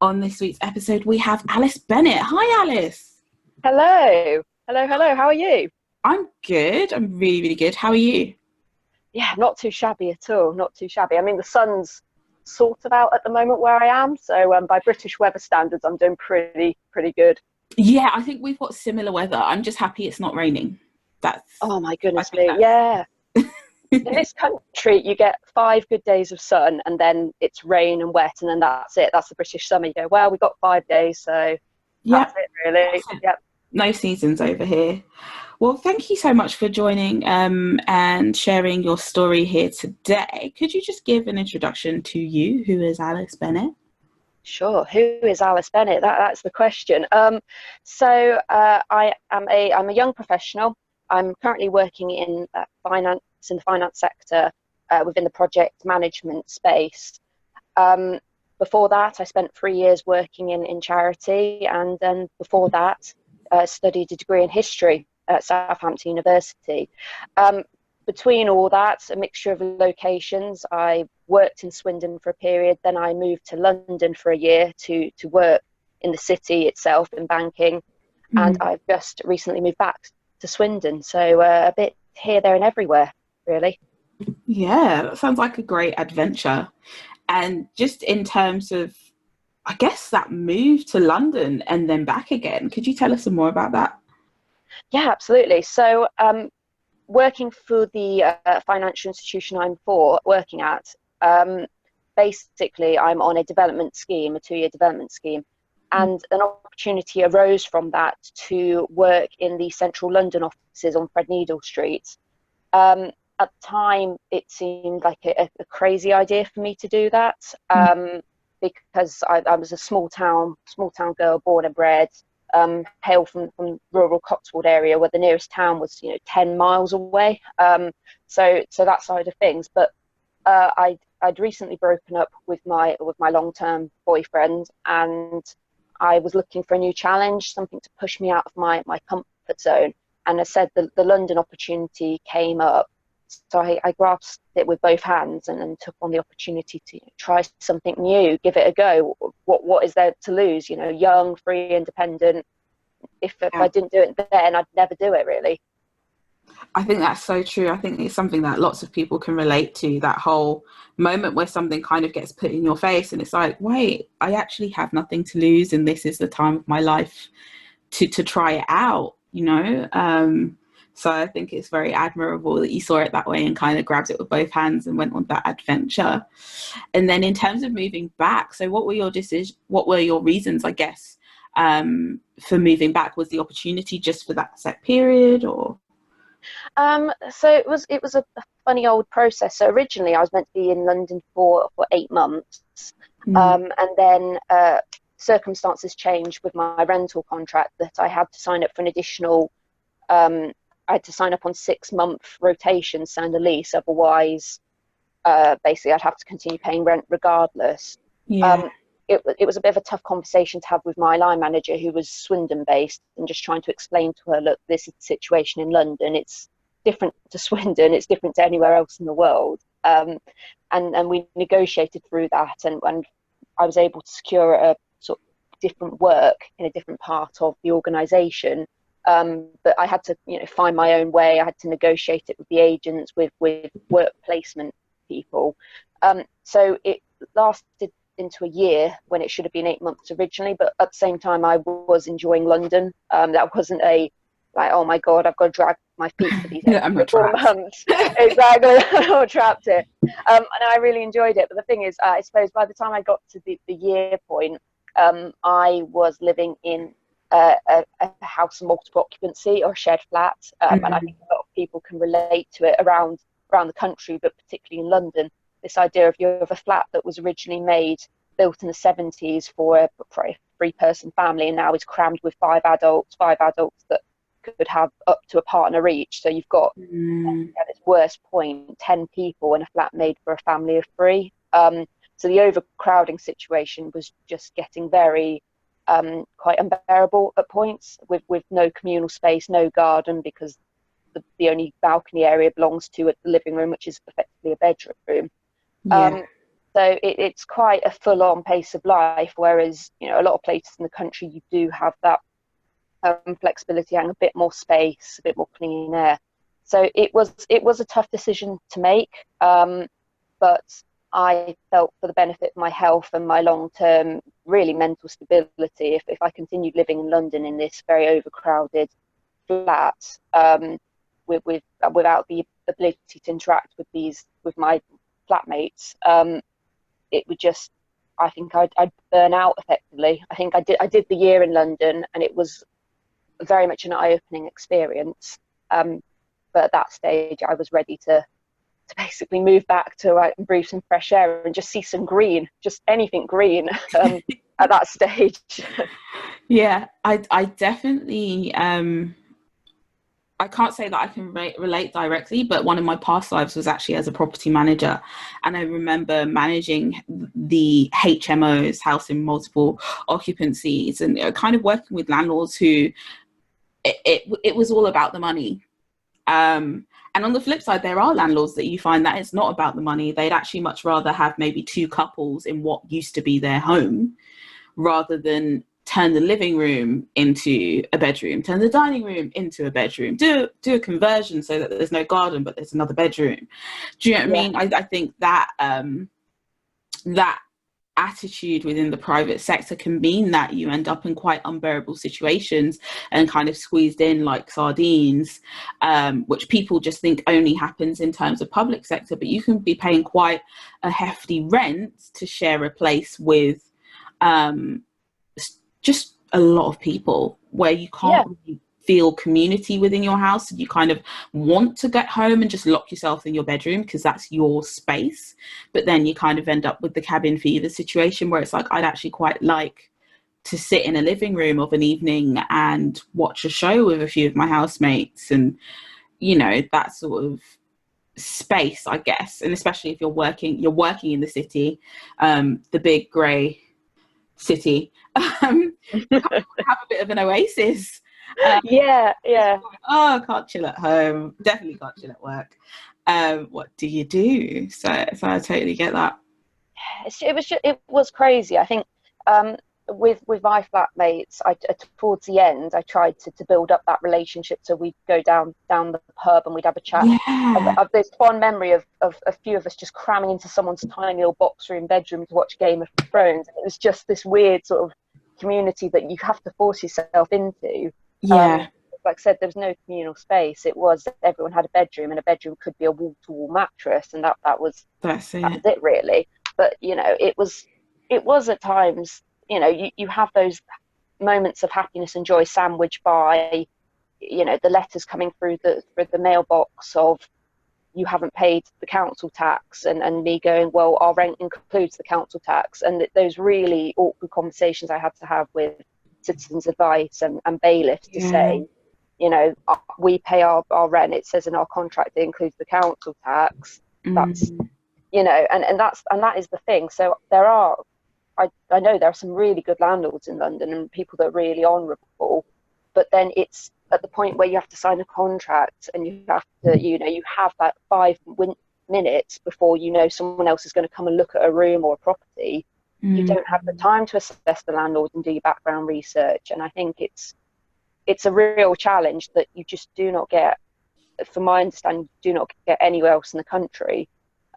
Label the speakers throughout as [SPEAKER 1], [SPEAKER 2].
[SPEAKER 1] On this week's episode, we have Alice Bennett. Hi, Alice.
[SPEAKER 2] Hello. Hello, hello. How are you?
[SPEAKER 1] I'm good. I'm really, really good. How are you?
[SPEAKER 2] Yeah, not too shabby at all. Not too shabby. I mean, the sun's sort of out at the moment where I am, so by British weather standards, I'm doing pretty good.
[SPEAKER 1] Yeah, I think we've got similar weather. I'm just happy it's not raining. That's,
[SPEAKER 2] Oh my
[SPEAKER 1] I
[SPEAKER 2] goodness
[SPEAKER 1] think
[SPEAKER 2] me. Yeah. In
[SPEAKER 1] that's,
[SPEAKER 2] this country, you get 5 good days of sun and then it's rain and wet, and then that's it. That's the British summer. You go, well, we've got 5 days, so
[SPEAKER 1] yeah,
[SPEAKER 2] that's it, really. Yep.
[SPEAKER 1] no seasons over here. Well, thank you so much for joining and sharing your story here today. Could you just give an introduction to you? Who is Alice Bennett?
[SPEAKER 2] Sure. Who is Alice Bennett? That's the question. I'm a young professional. I'm currently working in the finance sector within the project management space. Um, Before that, I spent 3 years working in charity, and then before that, studied a degree in history at Southampton University. Um, Between all that, a mixture of locations. I worked in Swindon for a period, then I moved to London for a year to work in the city itself in banking, and
[SPEAKER 1] Mm.
[SPEAKER 2] I've just recently moved back to Swindon. So a bit here, there, and everywhere, really.
[SPEAKER 1] Yeah, that sounds like a great adventure. And just in terms of, I guess, that move to London and then back again, could you tell us some more about that?
[SPEAKER 2] Yeah, absolutely. So working for the financial institution working at, um, basically I'm on a development scheme, a 2-year development scheme, and an opportunity arose from that to work in the central London offices on Threadneedle Street. At the time, it seemed like a crazy idea for me to do that, because I was a small town girl, born and bred, hail from rural Cotswold area where the nearest town was 10 miles away. So that side of things. But I'd recently broken up with my long-term boyfriend, and I was looking for a new challenge, something to push me out of my comfort zone. And I said the London opportunity came up, so I grasped it with both hands and took on the opportunity to try something new, give it a go. What is there to lose? Young, free, independent. If
[SPEAKER 1] Yeah.
[SPEAKER 2] I didn't do it then, I'd never do it, really.
[SPEAKER 1] I think that's so true. I think it's something that lots of people can relate to, that whole moment where something kind of gets put in your face and it's like, wait, I actually have nothing to lose and this is the time of my life to try it out. So I think it's very admirable that you saw it that way and kind of grabbed it with both hands and went on that adventure. And then in terms of moving back, so what were your reasons, I guess, for moving back? Was the opportunity just for that set period or?
[SPEAKER 2] So it was a funny old process. So originally I was meant to be in London for 8 months,
[SPEAKER 1] Mm.
[SPEAKER 2] and then circumstances changed with my rental contract that I had to sign up for an additional. I had to sign up on 6-month rotation, sign a lease. Otherwise, basically, I'd have to continue paying rent regardless.
[SPEAKER 1] Yeah.
[SPEAKER 2] Um, it was a bit of a tough conversation to have with my line manager, who was Swindon based, and just trying to explain to her, look, this is the situation in London. It's different to Swindon. It's different to anywhere else in the world. And we negotiated through that, and I was able to secure a sort of different work in a different part of the organisation. But I had to, find my own way. I had to negotiate it with the agents, with work placement people. So it lasted into a year when it should have been 8 months originally. But at the same time, I was enjoying London. That wasn't a like, oh my God, I've got to drag my feet for these
[SPEAKER 1] Yeah, I'm
[SPEAKER 2] extra
[SPEAKER 1] not
[SPEAKER 2] four
[SPEAKER 1] trapped.
[SPEAKER 2] months. Exactly, I'm not trapped here. And I really enjoyed it. But the thing is, I suppose by the time I got to the year point, I was living in a house of multiple occupancy or a shared flat, and I
[SPEAKER 1] Mm.
[SPEAKER 2] think a lot of people can relate to it around the country, but particularly in London. This idea of you have a flat that was originally built in the 70s for a 3-person family, and now is crammed with five adults that could have up to a partner each. So you've got,
[SPEAKER 1] Mm.
[SPEAKER 2] at its worst point, 10 people in a flat made for a family of 3. So the overcrowding situation was just getting very quite unbearable at points, with no communal space, no garden, because the only balcony area belongs to the living room, which is effectively a bedroom.
[SPEAKER 1] Yeah.
[SPEAKER 2] Um, So it's quite a full-on pace of life, whereas, you know, a lot of places in the country, you do have that flexibility and a bit more space, a bit more clean air. So it was a tough decision to make, but I felt for the benefit of my health and my long-term, really mental stability, if I continued living in London in this very overcrowded flat, without the ability to interact with my flatmates, it would just, I think I'd burn out effectively. I think I did the year in London, and it was very much an eye-opening experience. But at that stage, I was ready to basically move back to breathe some fresh air and just see some green, just anything green, at that stage.
[SPEAKER 1] Yeah, I definitely, I can't say that I can relate directly, but one of my past lives was actually as a property manager. And I remember managing the HMOs, house in multiple occupancies, and kind of working with landlords who it was all about the money. And on the flip side, there are landlords that you find that it's not about the money. They'd actually much rather have maybe two couples in what used to be their home, rather than turn the living room into a bedroom, turn the dining room into a bedroom, do a conversion so that there's no garden, but there's another bedroom. Do you know what I mean? I think that that attitude within the private sector can mean that you end up in quite unbearable situations and kind of squeezed in like sardines, which people just think only happens in terms of public sector, but you can be paying quite a hefty rent to share a place with just a lot of people, where you can't really feel community within your house, and you kind of want to get home and just lock yourself in your bedroom because that's your space. But then you kind of end up with the cabin fever situation, where it's like, I'd actually quite like to sit in a living room of an evening and watch a show with a few of my housemates, and you know, that sort of space, I guess. And especially if you're working in the city, the big grey city, have a bit of an oasis.
[SPEAKER 2] Yeah.
[SPEAKER 1] Oh, I can't chill at home, definitely can't chill at work. What do you do? So I totally get that.
[SPEAKER 2] It was crazy. I think, with my flatmates, towards the end, I tried to build up that relationship. So we'd go down the pub and we'd have a chat.
[SPEAKER 1] Yeah.
[SPEAKER 2] I've this fond memory of a few of us just cramming into someone's tiny little box room bedroom to watch Game of Thrones. And it was just this weird sort of community that you have to force yourself into.
[SPEAKER 1] Yeah.
[SPEAKER 2] Like I said, there was no communal space. It was, everyone had a bedroom, and a bedroom could be a wall-to-wall mattress, and that was it really. But you know, it was at times, you know, you have those moments of happiness and joy sandwiched by, you know, the letters coming through the mailbox of, you haven't paid the council tax, and me going, well, our rent includes the council tax. And those really awkward conversations I had to have with citizens advice and bailiffs to say, you know, we pay our rent, it says in our contract it includes the council tax. That's, you know, and that is the thing. So I know there are some really good landlords in London and people that are really honourable, but then it's at the point where you have to sign a contract, and you have to, you know, you have that 5 minutes before, you know, someone else is going to come and look at a room or a property. You don't have the time to assess the landlord and do your background research. And I think it's a real challenge that you just do not get, from my understanding, do not get anywhere else in the country.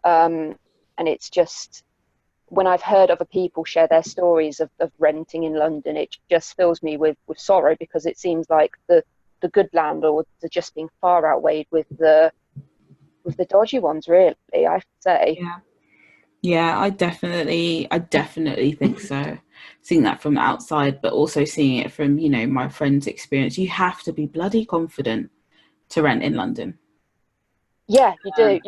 [SPEAKER 2] And it's just, when I've heard other people share their stories of renting in London, it just fills me with sorrow, because it seems like the good landlords are just being far outweighed with the dodgy ones, really, I have to say.
[SPEAKER 1] Yeah, I definitely think so. Seeing that from the outside, but also seeing it from, you know, my friend's experience, you have to be bloody confident to rent in London.
[SPEAKER 2] Yeah, you do.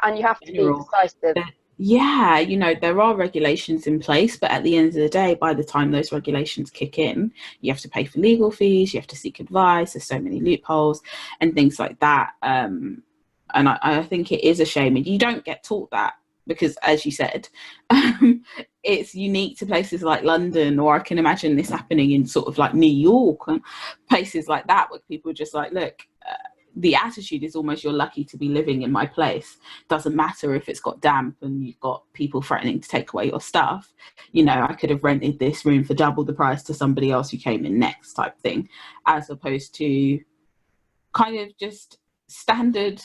[SPEAKER 2] And you have to be decisive.
[SPEAKER 1] Yeah, you know, there are regulations in place, but at the end of the day, by the time those regulations kick in, you have to pay for legal fees, you have to seek advice, there's so many loopholes and things like that. And I think it is a shame, and you don't get taught that, because, as you said, it's unique to places like London, or I can imagine this happening in sort of like New York and places like that, where people are just like, look, the attitude is almost, you're lucky to be living in my place. Doesn't matter if it's got damp and you've got people threatening to take away your stuff. You know, I could have rented this room for double the price to somebody else who came in next, type thing, as opposed to kind of just standard,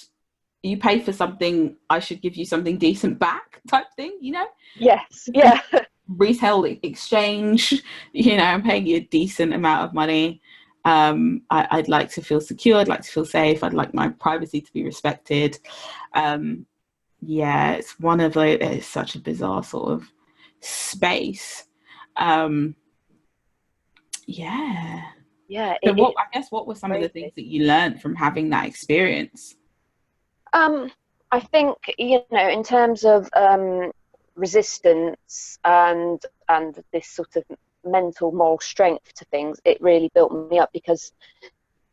[SPEAKER 1] you pay for something, I should give you something decent back type thing, you know?
[SPEAKER 2] Yes, yeah.
[SPEAKER 1] Retail exchange, you know, I'm paying you a decent amount of money. I'd like to feel secure, I'd like to feel safe, I'd like my privacy to be respected. Yeah, it's one of those, it's such a bizarre sort of space. Um, yeah.
[SPEAKER 2] Yeah,
[SPEAKER 1] So
[SPEAKER 2] it's
[SPEAKER 1] I guess what were some of the things
[SPEAKER 2] crazy.
[SPEAKER 1] that you learned from having that experience?
[SPEAKER 2] I think, in terms of resistance and this sort of mental moral strength to things, it really built me up because,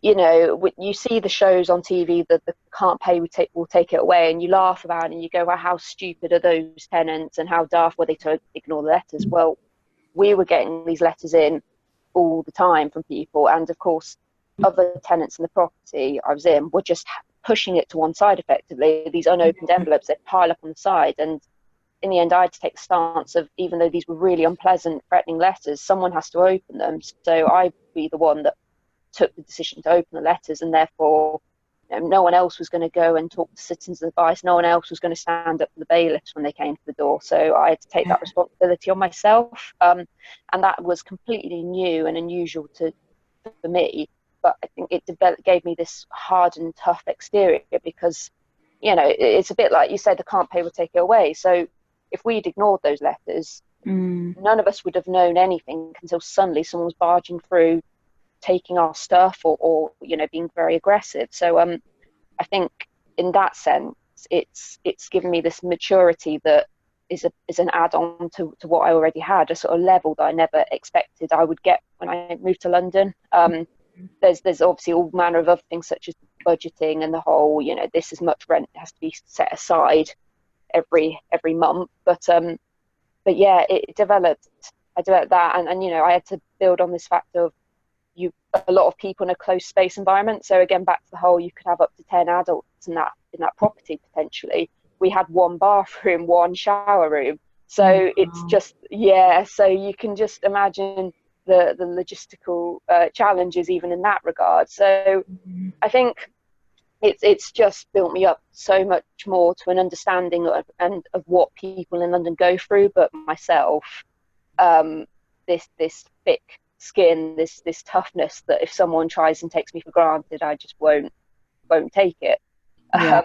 [SPEAKER 2] you see the shows on TV that the can't pay, will take it away, and you laugh about it and you go, well, how stupid are those tenants and how daft were they to ignore the letters? Well, we were getting these letters in all the time from people, and of course other tenants in the property I was in were just pushing it to one side effectively. These unopened envelopes, they'd pile up on the side, and in the end I had to take the stance of, even though these were really unpleasant, threatening letters, someone has to open them. So I'd be the one that took the decision to open the letters, and therefore no one else was going to go and talk to citizens advice, no one else was going to stand up for the bailiffs when they came to the door. So I had to take that responsibility on myself, and that was completely new and unusual for me. But I think it gave me this hard and tough exterior because, it's a bit like you said, the can't pay will take it away. So if we'd ignored those letters, none of us would have known anything until suddenly someone was barging through, taking our stuff or being very aggressive. So I think in that sense, it's given me this maturity that is an add-on to what I already had, a sort of level that I never expected I would get when I moved to London. There's obviously all manner of other things such as budgeting and the whole, this is much rent has to be set aside every month. But yeah, I developed that, and I had to build on this fact of a lot of people in a closed space environment. So again, back to the whole, you could have up to 10 adults in that property potentially. We had one bathroom, one shower room. So it's just, so you can just imagine the logistical challenges even in that regard. So I think it's just built me up so much more to an understanding of what people in London go through, but myself, this thick skin, this toughness that if someone tries and takes me for granted, I just won't take it.
[SPEAKER 1] Yeah.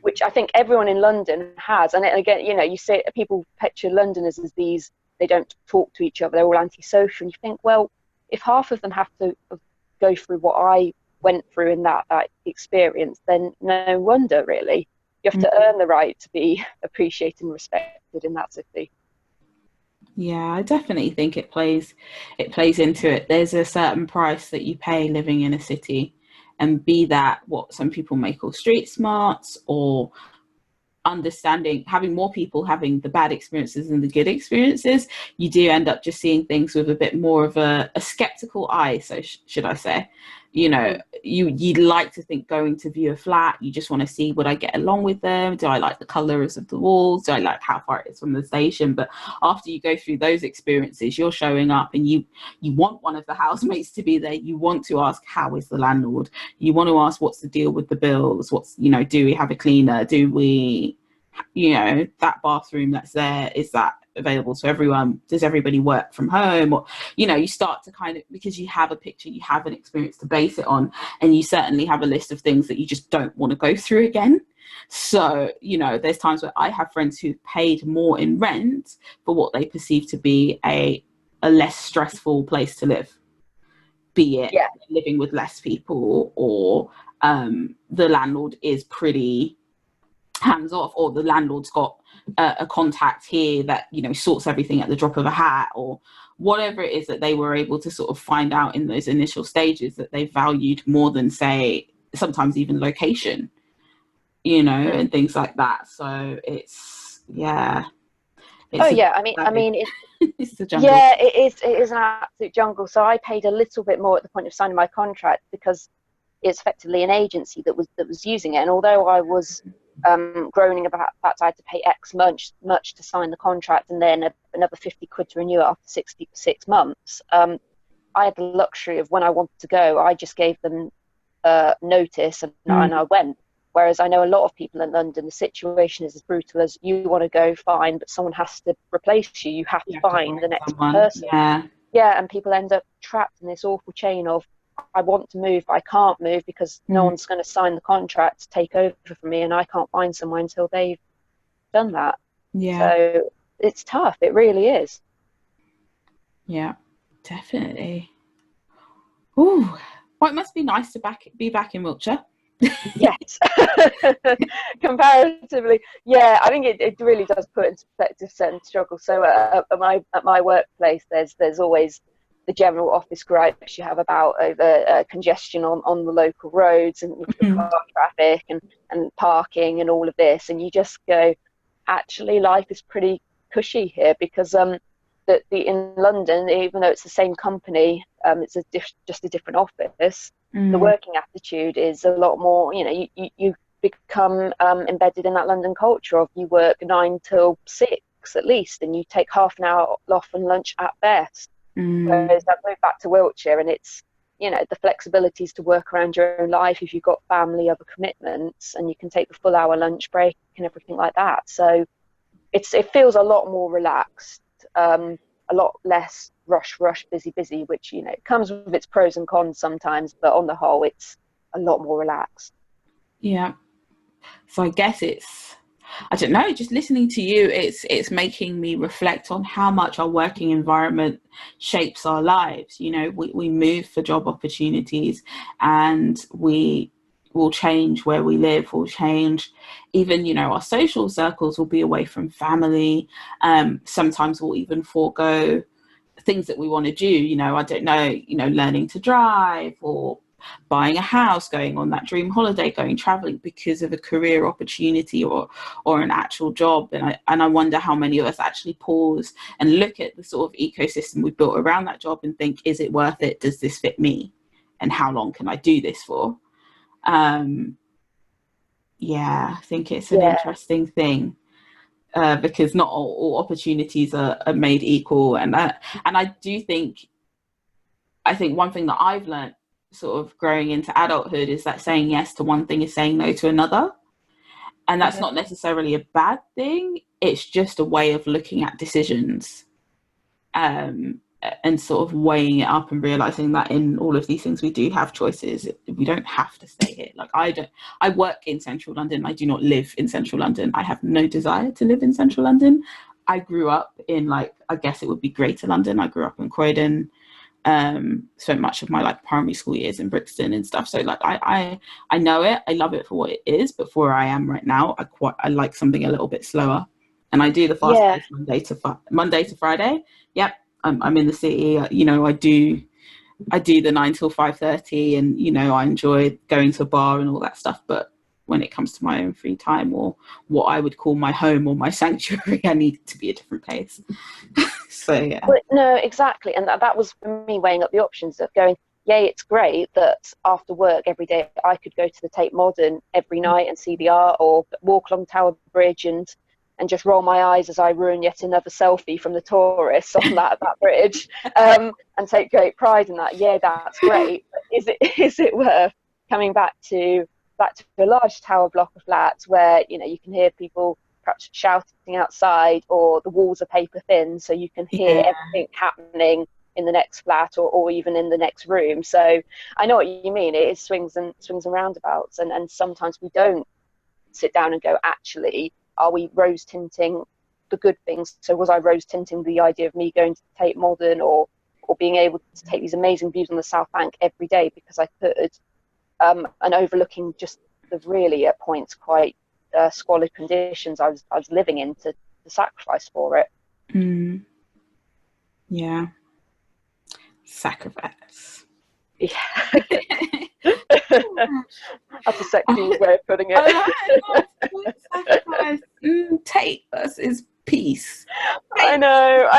[SPEAKER 2] Which I think everyone in London has. And again, you see people picture Londoners as these, they don't talk to each other, they're all antisocial, and you think, well, if half of them have to go through what I went through in that experience, then no wonder really. You have to earn the right to be appreciated and respected in that city.
[SPEAKER 1] Yeah, I definitely think it plays into it. There's a certain price that you pay living in a city, and be that what some people may call street smarts, or understanding, having more people having the bad experiences and the good experiences, you do end up just seeing things with a bit more of a skeptical eye. So should I say, you'd like to think, going to view a flat, you just want to see, would I get along with them? Do I like the colors of the walls? Do I like how far it is from the station? But after you go through those experiences, you're showing up and you want one of the housemates to be there. You want to ask, how is the landlord? You want to ask, what's the deal with the bills? What's, do we have a cleaner? Do we, that bathroom that's there, is that available to everyone? Does everybody work from home? Or you start to kind of, because you have a picture, you have an experience to base it on, and you certainly have a list of things that you just don't want to go through again. So there's times where I have friends who paid more in rent for what they perceive to be a less stressful place to live, be it living with less people, or the landlord is pretty hands off, or the landlord's got a contact here that sorts everything at the drop of a hat, or whatever it is that they were able to sort of find out in those initial stages that they valued more than, say, sometimes even location, and things like that. So it's it's a jungle.
[SPEAKER 2] Yeah, it is an absolute jungle. So I paid a little bit more at the point of signing my contract because it's effectively an agency that was using it. And although I was groaning about the fact I had to pay X much to sign the contract, and then another 50 quid to renew it after 6 months, I had the luxury of, when I wanted to go, I just gave them notice, and I went. Whereas I know a lot of people in London, the situation is as brutal as, you want to go, fine, but someone has to replace you. You have to find the next person. Yeah, and people end up trapped in this awful chain of, I want to move, but I can't move because no one's going to sign the contract to take over for me, and I can't find somewhere until they've done that. So it's tough. It really is.
[SPEAKER 1] Yeah, definitely. Ooh, well, it must be nice to be back in Wiltshire.
[SPEAKER 2] Yes. Comparatively, yeah, I think it really does put into perspective certain struggles. So at my workplace, there's always the general office gripes you have about over congestion on the local roads, and car traffic and parking and all of this, and you just go, actually life is pretty cushy here, because in London, even though it's the same company, it's just a different office. The working attitude is a lot more, you become embedded in that London culture of, you work 9 till 6 at least, and you take half an hour off and lunch at best. Whereas I moved back to Wiltshire, and it's, the flexibilities to work around your own life if you've got family, other commitments, and you can take the full hour lunch break and everything like that. So it feels a lot more relaxed, a lot less rush, busy, which, comes with its pros and cons sometimes, but on the whole, it's a lot more relaxed.
[SPEAKER 1] Yeah. So I guess I don't know, just listening to you, it's making me reflect on how much our working environment shapes our lives. We move for job opportunities, and we will change where we live, will change even, our social circles will be away from family. Sometimes we'll even forego things that we want to do, I don't know, learning to drive, or buying a house, going on that dream holiday, going traveling, because of a career opportunity or an actual job. And I wonder how many of us actually pause and look at the sort of ecosystem we built around that job and think, is it worth it? Does this fit me? And how long can I do this for? I think it's an interesting thing. Because not all opportunities are made equal, and I do think, one thing that I've learned sort of growing into adulthood is that saying yes to one thing is saying no to another, and that's not necessarily a bad thing. It's just a way of looking at decisions, and sort of weighing it up and realizing that in all of these things we do have choices. We don't have to stay here. Like, I work in central London. I do not live in central London. I have no desire to live in central London. I grew up in, I guess it would be Greater London. I grew up in Croydon, spent much of my primary school years in Brixton and stuff. So I know it. I love it for what it is, but for where I am right now, I like something a little bit slower. And I do the fast pace Monday to Friday. Yep. I'm in the city, I do the 9 till 5:30, and I enjoy going to a bar and all that stuff. But when it comes to my own free time, or what I would call my home or my sanctuary, I need it to be a different pace. So yeah.
[SPEAKER 2] Well, no, exactly, and that was for me weighing up the options of going, yay, it's great that after work every day I could go to the Tate Modern every night and see the art, or walk along Tower Bridge and just roll my eyes as I ruin yet another selfie from the tourists on that bridge, and take great pride in that. Yeah, that's great. But is it worth coming back to a large tower block of flats where you can hear people perhaps shouting outside, or the walls are paper thin, so you can hear everything happening in the next flat, or even in the next room. So I know what you mean. It is swings and roundabouts, and sometimes we don't sit down and go, actually, are we rose tinting the good things? So was I rose tinting the idea of me going to Tate Modern, or being able to take these amazing views on the South Bank every day because I could, and overlooking just the really at points quite squalid conditions I was living in, to sacrifice for it.
[SPEAKER 1] Yeah, sacrifice.
[SPEAKER 2] Yeah. That's a sexy way of putting it.
[SPEAKER 1] Sacrifice. Tate versus peace.
[SPEAKER 2] I know.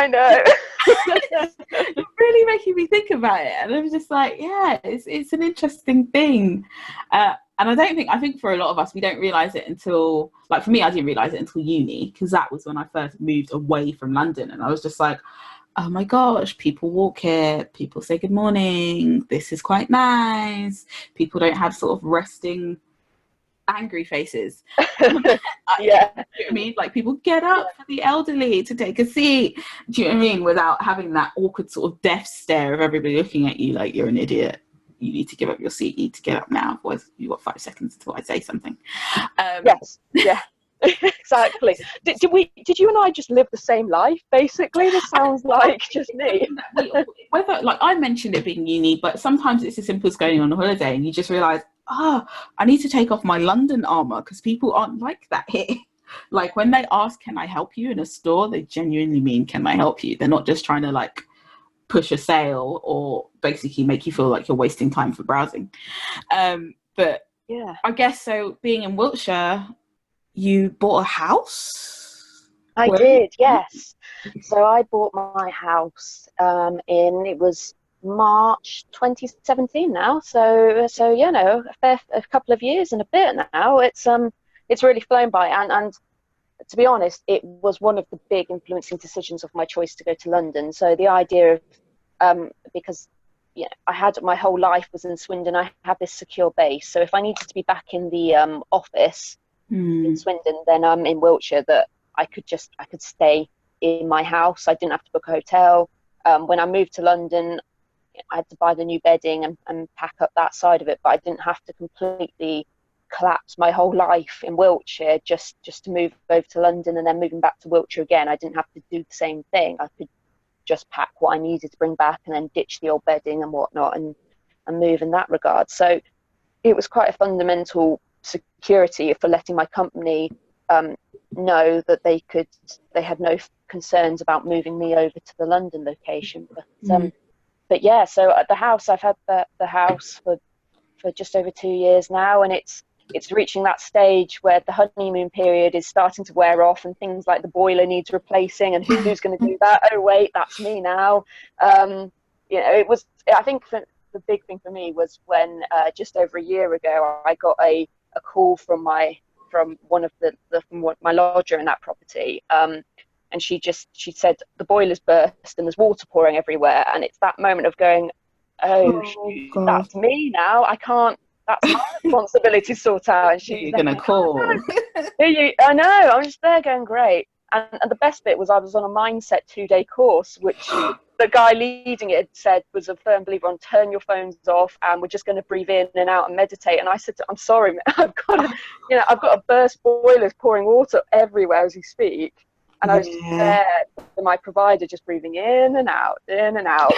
[SPEAKER 1] You're really making me think of about it, and I was just like, yeah, it's an interesting thing. And I think for a lot of us, we don't realize it until, like, for me, I didn't realize it until uni, because that was when I first moved away from London, and I was just like, oh my gosh, people walk here, people say good morning, this is quite nice, people don't have sort of resting angry faces.
[SPEAKER 2] Yeah.
[SPEAKER 1] Do you know what I mean? Like, people get up for the elderly to take a seat, do you know what I mean, without having that awkward sort of death stare of everybody looking at you like you're an idiot. You need to give up your seat, you need to get up now, otherwise you've got 5 seconds until I say something.
[SPEAKER 2] Yes, yeah. Exactly. Did you and I just live the same life, basically? This sounds like just me.
[SPEAKER 1] Whether, like, I mentioned it being uni, but sometimes it's as simple as going on a holiday and you just realize, I need to take off my London armor, because people aren't like that here. Like, when they ask, can I help you in a store, they genuinely mean, can I help you? They're not just trying to, like, push a sale or basically make you feel like you're wasting time for browsing. But
[SPEAKER 2] yeah,
[SPEAKER 1] I guess so. Being in Wiltshire, you bought a house?
[SPEAKER 2] I did, yes. So I bought my house it was March 2017 now. So you know, a couple of years and a bit now. It's really flown by, and to be honest, it was one of the big influencing decisions of my choice to go to London. So the idea of because I had my whole life was in Swindon, I had this secure base. So if I needed to be back in the office in Swindon, then I'm in Wiltshire, that I could stay in my house. I didn't have to book a hotel. When I moved to London, I had to buy the new bedding and pack up that side of it, but I didn't have to completely collapse my whole life in Wiltshire just to move over to London and then moving back to Wiltshire again. I didn't have to do the same thing. I could just pack what I needed to bring back and then ditch the old bedding and whatnot and move in that regard. So it was quite a fundamental security for letting my company know that they had no concerns about moving me over to the London location. But yeah, so at the house, I've had the house for just over 2 years now, and it's reaching that stage where the honeymoon period is starting to wear off, and things like the boiler needs replacing, and who's going to do that? Oh wait, that's me now. It was. I think the big thing for me was when just over a year ago, I got a call from my lodger in that property, and she said the boiler's burst and there's water pouring everywhere, and it's that moment of going, oh shoot, that's me now. I can't. That's my responsibility to sort out. And she's
[SPEAKER 1] gonna call.
[SPEAKER 2] I know. I'm just there going, great. And the best bit was I was on a mindset 2-day course, which the guy leading it said was a firm believer on turn your phones off and we're just going to breathe in and out and meditate. And I said, I'm sorry, I've got a burst boilers pouring water everywhere as we speak. And I was just there with my provider just breathing in and out, in and out.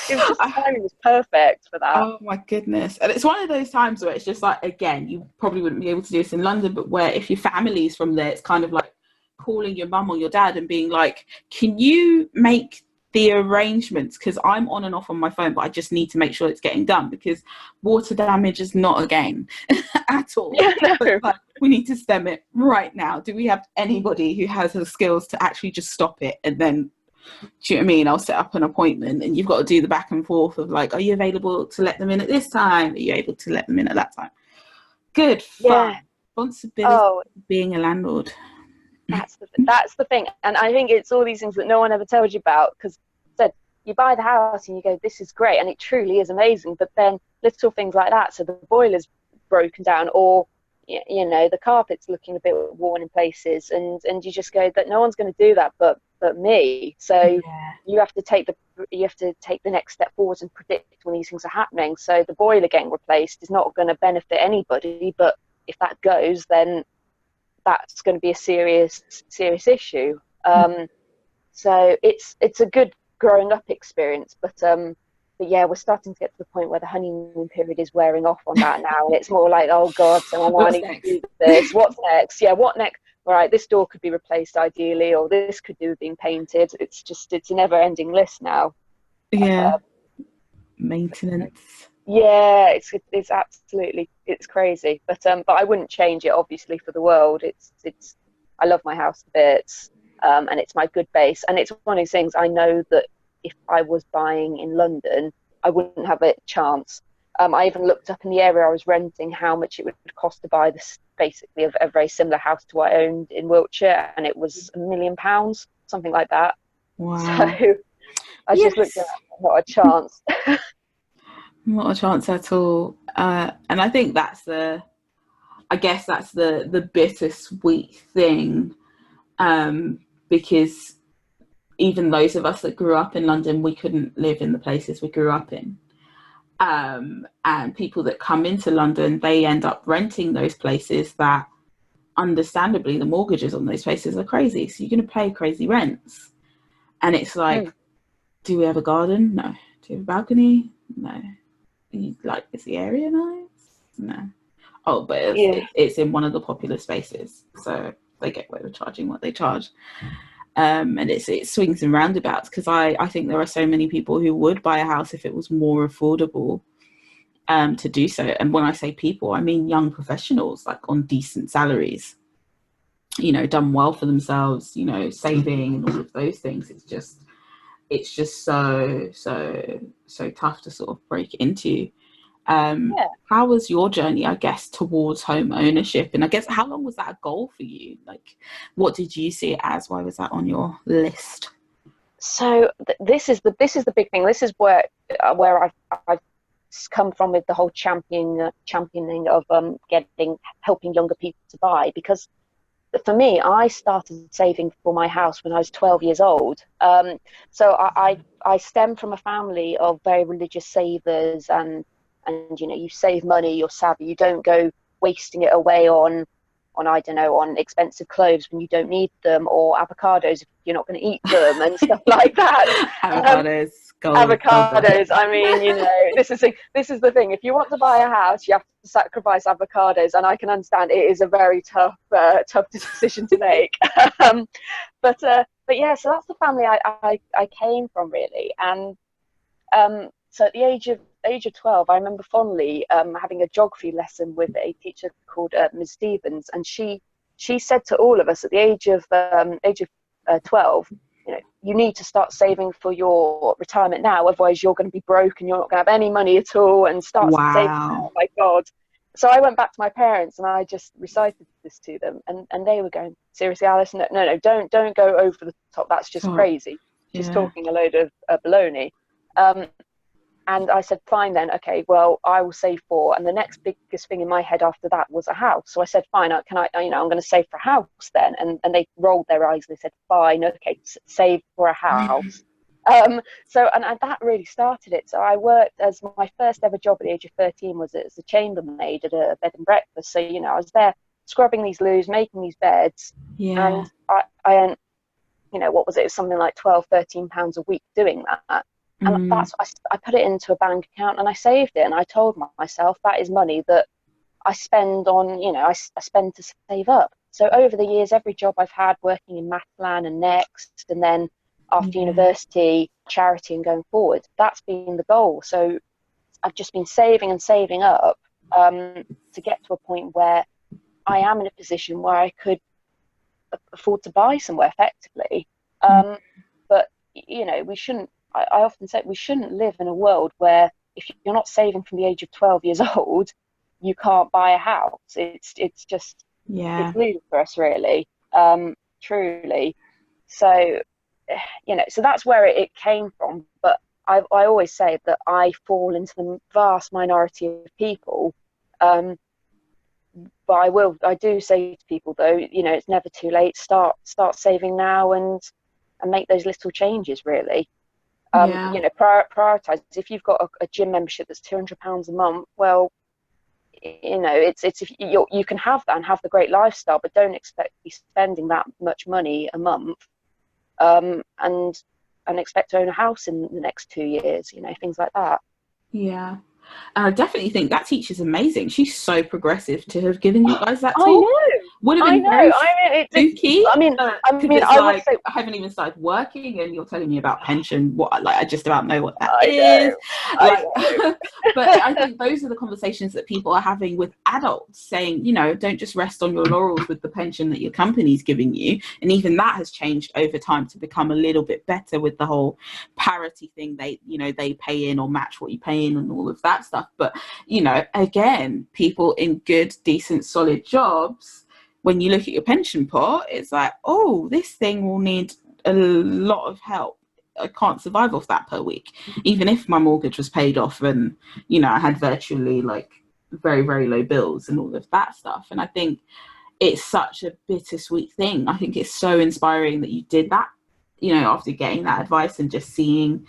[SPEAKER 2] It was just, timing was perfect for that.
[SPEAKER 1] Oh my goodness. And it's one of those times where it's just like, again, you probably wouldn't be able to do this in London, but where if your family's from there, it's kind of like calling your mum or your dad and being like, can you make the arrangements, because I'm on and off on my phone, but I just need to make sure it's getting done, because water damage is not a game at all.
[SPEAKER 2] Yeah, no.
[SPEAKER 1] Like, we need to stem it right now. Do we have anybody who has the skills to actually just stop it? And then, do you know what I mean? I'll set up an appointment and you've got to do the back and forth of like, are you available to let them in at this time? Are you able to let them in at that time? Good fun.
[SPEAKER 2] Yeah.
[SPEAKER 1] Responsibility of being a landlord.
[SPEAKER 2] That's the thing. And I think it's all these things that no one ever tells you about, because you buy the house and you go, this is great, and it truly is amazing, but then little things like that, so the boiler's broken down, or the carpet's looking a bit worn in places, and you just go, that no one's going to do that but me. So you have to take the next step forward and predict when these things are happening. So the boiler getting replaced is not going to benefit anybody, but if that goes, then that's going to be a serious issue. So it's a good growing up experience, but yeah, we're starting to get to the point where the honeymoon period is wearing off on that now, and it's more like, oh god, so I need to do this. What's next? Yeah, what next? All right, this door could be replaced ideally, or this could do with being painted. It's a never-ending list now.
[SPEAKER 1] Maintenance.
[SPEAKER 2] Yeah, it's absolutely, it's crazy, but I wouldn't change it obviously for the world. I love my house a bit, and it's my good base, and it's one of those things I know that if I was buying in London, I wouldn't have a chance. I even looked up in the area I was renting how much it would cost to buy this, basically a very similar house to what I owned in Wiltshire, and it was £1 million, something like that. So
[SPEAKER 1] Wow.
[SPEAKER 2] I just looked at
[SPEAKER 1] Yes.
[SPEAKER 2] that, not a chance.
[SPEAKER 1] Not a chance at all. And I think I guess that's the bittersweet thing, because even those of us that grew up in London, we couldn't live in the places we grew up in. And people that come into London, they end up renting those places that, understandably, the mortgages on those places are crazy. So you're going to pay crazy rents. And it's like,
[SPEAKER 2] Mm.
[SPEAKER 1] do we have a garden? No. Do we have a balcony? No. Like, is the area nice? No. Oh, but
[SPEAKER 2] Yeah.
[SPEAKER 1] it's in one of the popular spaces, so they get away with charging what they charge. And it swings and roundabouts, because I think there are so many people who would buy a house if it was more affordable, to do so. And when I say people, I mean young professionals, like on decent salaries, done well for themselves, saving and all of those things. It's just so tough to sort of break into.
[SPEAKER 2] Yeah.
[SPEAKER 1] How was your journey, I guess, towards home ownership? And I guess, how long was that a goal for you? Like, what did you see it as? Why was that on your list?
[SPEAKER 2] So this is the big thing. This is where I've come from with the whole championing of helping younger people to buy, because for me, I started saving for my house when I was 12 years old. So I stem from a family of very religious savers, and you save money, you're savvy, you don't go wasting it away on I don't know, on expensive clothes when you don't need them, or avocados if you're not going to eat them, and stuff like that.
[SPEAKER 1] Avocados, gold rush.
[SPEAKER 2] Avocados, I mean, this is the thing. If you want to buy a house, you have to sacrifice avocados, and I can understand it is a very tough decision to make. um, but yeah, so that's the family I came from, really. And so at the age of 12, I remember fondly having a geography lesson with a teacher called Ms. Stevens, and she said to all of us at the age of 12, you need to start saving for your retirement now, otherwise you're going to be broke and you're not going to have any money at all, and start saving now.
[SPEAKER 1] Wow.
[SPEAKER 2] Oh my God. So I went back to my parents and I just recited this to them, and they were going, seriously, Alice, no, don't go over the top. That's just
[SPEAKER 1] Top.
[SPEAKER 2] crazy. She's
[SPEAKER 1] Yeah.
[SPEAKER 2] talking a load of baloney. And I said, fine then, okay, well, I will save for. And the next biggest thing in my head after that was a house. So I said, fine, I'm going to save for a house then. And they rolled their eyes and they said, fine, okay, save for a house. And that really started it. So I worked, as my first ever job at the age of 13 was as a chambermaid at a bed and breakfast. So, I was there scrubbing these loos, making these beds.
[SPEAKER 1] Yeah.
[SPEAKER 2] And I earned, what was it? It was something like £12-13 a week doing that. And I put it into a bank account and I saved it. And I told myself that is money that I spend on, I spend to save up. So over the years, every job I've had, working in Matalan and Next, and then after university, charity, and going forward, that's been the goal. So I've just been saving and saving up to get to a point where I am in a position where I could afford to buy somewhere effectively. But, we shouldn't. I often say we shouldn't live in a world where if you're not saving from the age of 12 years old, you can't buy a house. It's just it's ludicrous, really, truly. So, so that's where it came from. But I always say that I fall into the vast minority of people. But I do say to people, though, it's never too late. Start saving now and make those little changes, really. Prioritize. If you've got a gym membership that's £200 a month, well, it's if you can have that and have the great lifestyle, but don't expect to be spending that much money a month, and expect to own a house in the next 2 years. Things like that.
[SPEAKER 1] Yeah. And I definitely think that teacher's amazing. She's so progressive to have given you guys that
[SPEAKER 2] I
[SPEAKER 1] talk.
[SPEAKER 2] know.
[SPEAKER 1] would have
[SPEAKER 2] I
[SPEAKER 1] been
[SPEAKER 2] know.
[SPEAKER 1] very
[SPEAKER 2] I mean,
[SPEAKER 1] spooky,
[SPEAKER 2] I
[SPEAKER 1] because
[SPEAKER 2] mean,
[SPEAKER 1] it's
[SPEAKER 2] I would
[SPEAKER 1] like
[SPEAKER 2] say,
[SPEAKER 1] I haven't even started working and you're telling me about pension. What, like, I just about know what that
[SPEAKER 2] I
[SPEAKER 1] is.
[SPEAKER 2] know, I
[SPEAKER 1] Like,
[SPEAKER 2] know.
[SPEAKER 1] but I think those are the conversations that people are having with adults, saying, you know, don't just rest on your laurels with the pension that your company's giving you. And even that has changed over time to become a little bit better with the whole parity thing. They, you know, they pay in or match what you pay in and all of that stuff. But, you know, again, people in good, decent, solid jobs, when you look at your pension pot, it's like, oh, this thing will need a lot of help. I can't survive off that per week, even if my mortgage was paid off and, you know, I had virtually like very, very low bills and all of that stuff. And I think it's such a bittersweet thing. I think it's so inspiring that you did that, you know, after getting that advice and just seeing,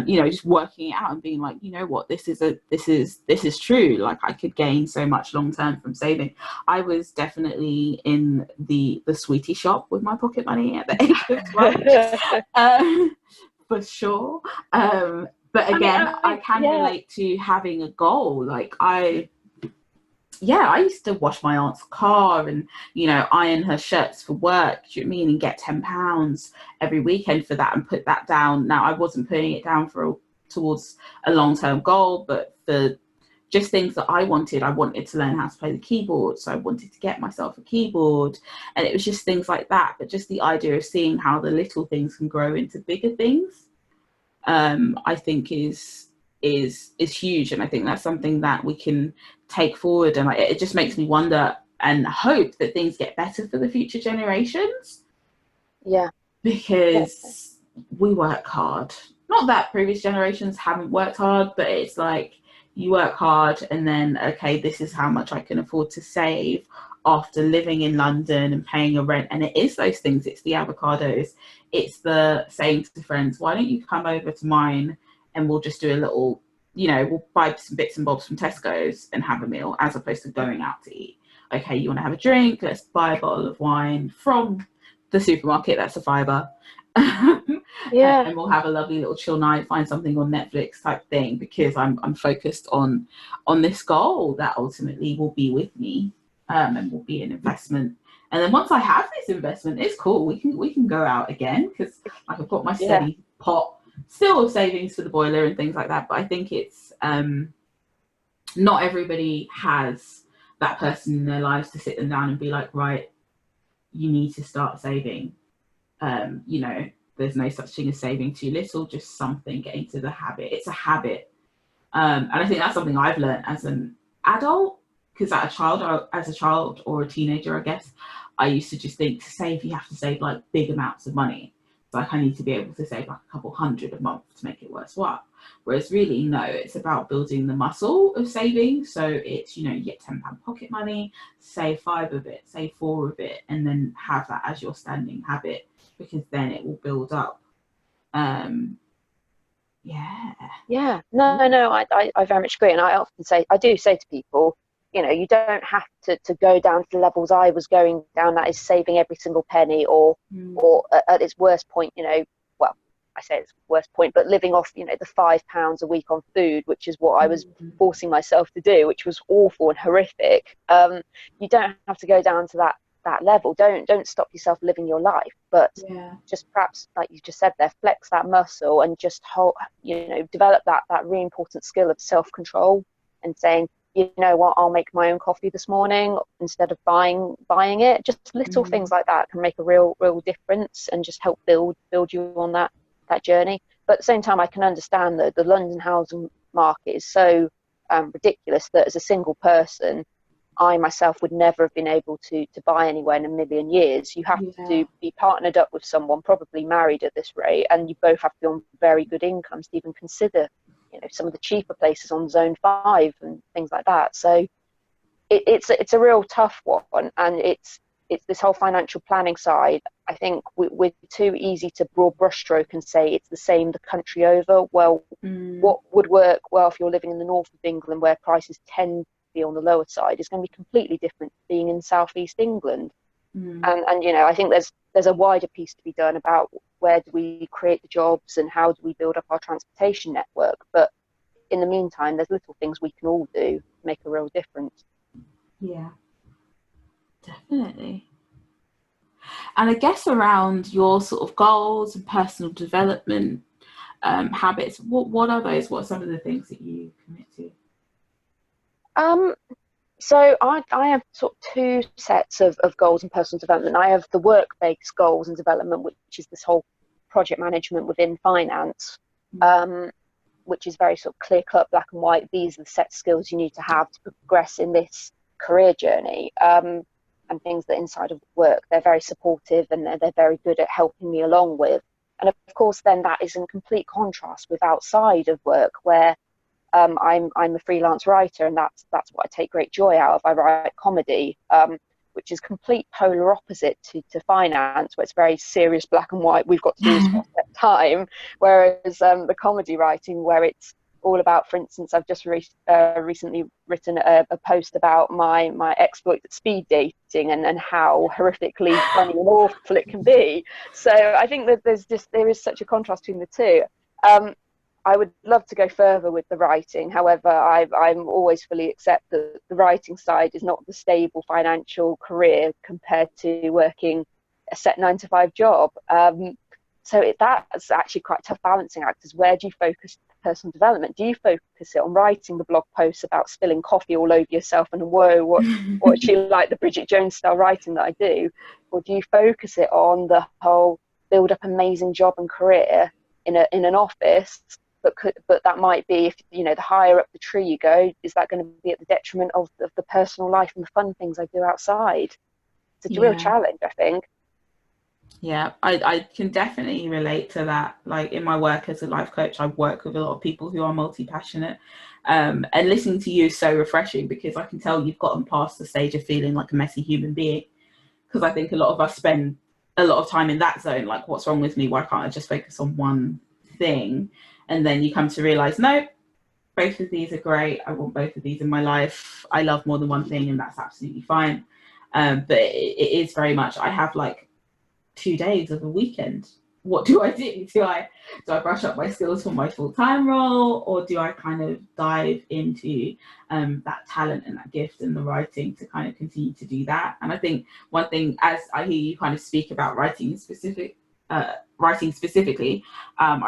[SPEAKER 1] you know, just working it out and being like, you know what, this is true. Like, I could gain so much long term from saving. I was definitely in the sweetie shop with my pocket money at the age of 12, for sure. But again, I can
[SPEAKER 2] yeah,
[SPEAKER 1] relate to having a goal. Like, I used to wash my aunt's car and, you know, iron her shirts for work, do you know what I mean, and get £10 every weekend for that and put that down. Now, I wasn't putting it down towards a long-term goal, but for just things that I wanted to learn how to play the keyboard, so I wanted to get myself a keyboard, and it was just things like that. But just the idea of seeing how the little things can grow into bigger things, I think is huge, and I think that's something that we can take forward. And it just makes me wonder and hope that things get better for the future generations,
[SPEAKER 2] yeah, definitely.
[SPEAKER 1] because we work hard. Not that previous generations haven't worked hard, but it's like you work hard and then, okay, this is how much I can afford to save after living in London and paying a rent. And it is those things. It's the avocados. It's the saying to friends, why don't you come over to mine and we'll just do a little, you know, we'll buy some bits and bobs from Tesco's and have a meal, as opposed to going out to eat. Okay, you want to have a drink? Let's buy a bottle of wine from the supermarket. That's a fiver.
[SPEAKER 2] Yeah,
[SPEAKER 1] And we'll have a lovely little chill night, find something on Netflix type thing, because I'm focused on this goal that ultimately will be with me, and will be an investment. And then once I have this investment, it's cool. We can go out again, because like, I've got my
[SPEAKER 2] yeah,
[SPEAKER 1] steady pot still of savings for the boiler and things like that. But I think it's not everybody has that person in their lives to sit them down and be like, right, you need to start saving. You know, there's no such thing as saving too little, just something, getting to the habit. It's a habit. And I think that's something I've learned as an adult, because as a child or a teenager, I guess, I used to just think, to save, you have to save like big amounts of money. So like, I need to be able to save like a couple hundred a month to make it worthwhile. Whereas really, no, it's about building the muscle of saving. So it's, you know, you get £10 pocket money, save 5 of it, save 4 of it, and then have that as your standing habit, because then it will build up. Um, yeah.
[SPEAKER 2] yeah. No, I very much agree. And I do say to people, you know, you don't have to go down to the levels I was going down, that is saving every single penny,
[SPEAKER 1] Mm.
[SPEAKER 2] or at its worst point, you know, well, I say it's worst point, but living off, you know, the £5 a week on food, which is what I was
[SPEAKER 1] Mm.
[SPEAKER 2] forcing myself to do, which was awful and horrific. You don't have to go down to that level. Don't stop yourself living your life, but
[SPEAKER 1] Yeah.
[SPEAKER 2] just perhaps, like you just said there, flex that muscle and just hold, you know, develop that really important skill of self-control, and saying, you know what, I'll make my own coffee this morning instead of buying it. Just little things
[SPEAKER 1] Mm.
[SPEAKER 2] like that can make a real difference, and just help build you on that journey. But at the same time, I can understand that the London housing market is so ridiculous, that as a single person, I myself would never have been able to buy anywhere in a million years. You have
[SPEAKER 1] Yeah.
[SPEAKER 2] to be partnered up with someone, probably married at this rate, and you both have to be on very good incomes to even consider, you know, some of the cheaper places on Zone 5 and things like that. So it's a real tough one, and it's this whole financial planning side. I think we're too easy to broad brushstroke and say it's the same the country over. Well,
[SPEAKER 1] Mm.
[SPEAKER 2] what would work well if you're living in the north of England, where prices tend to be on the lower side, is going to be completely different to being in southeast England.
[SPEAKER 1] Mm.
[SPEAKER 2] And you know, I think there's a wider piece to be done about where do we create the jobs and how do we build up our transportation network. But in the meantime, there's little things we can all do to make a real difference.
[SPEAKER 1] Yeah. Definitely. And I guess around your sort of goals and personal development habits, what are those? What are some of the things that you commit to?
[SPEAKER 2] Um, so I have sort of two sets of goals in personal development. I have the work-based goals and development, which is this whole project management within finance, um, which is very sort of clear-cut, black and white. These are the set skills you need to have to progress in this career journey. And things that inside of work, they're very supportive and they're very good at helping me along with. And of course, then that is in complete contrast with outside of work, where I'm a freelance writer, and that's what I take great joy out of. I write comedy, which is complete polar opposite to finance, where it's very serious, black and white. We've got to do this for a set time. Whereas the comedy writing, where it's all about, for instance, I've just recently written a post about my exploits at speed dating and how horrifically funny and awful it can be. So I think that there is such a contrast between the two. I would love to go further with the writing. However, I'm always fully accept that the writing side is not the stable financial career compared to working a set 9 to 5 job. So that's actually quite a tough balancing act. Is where do you focus personal development? Do you focus it on writing the blog posts about spilling coffee all over yourself and whoa, what's she like, the Bridget Jones style writing that I do? Or do you focus it on the whole build up amazing job and career in an office? But that might be, if you know, the higher up the tree you go, is that going to be at the detriment of the personal life and the fun things I do outside? It's a real challenge, I think.
[SPEAKER 1] Yeah, I can definitely relate to that. Like in my work as a life coach, I work with a lot of people who are multi-passionate. And listening to you is so refreshing because I can tell you've gotten past the stage of feeling like a messy human being. Because I think a lot of us spend a lot of time in that zone, like, what's wrong with me? Why can't I just focus on one thing? And then you come to realize, no, both of these are great. I want both of these in my life. I love more than one thing, and that's absolutely fine. But it is very much, I have like 2 days of a weekend. What do I do? Do I brush up my skills for my full-time role, or do I kind of dive into that talent and that gift and the writing to kind of continue to do that? And I think one thing, as I hear you kind of speak about writing specifically, I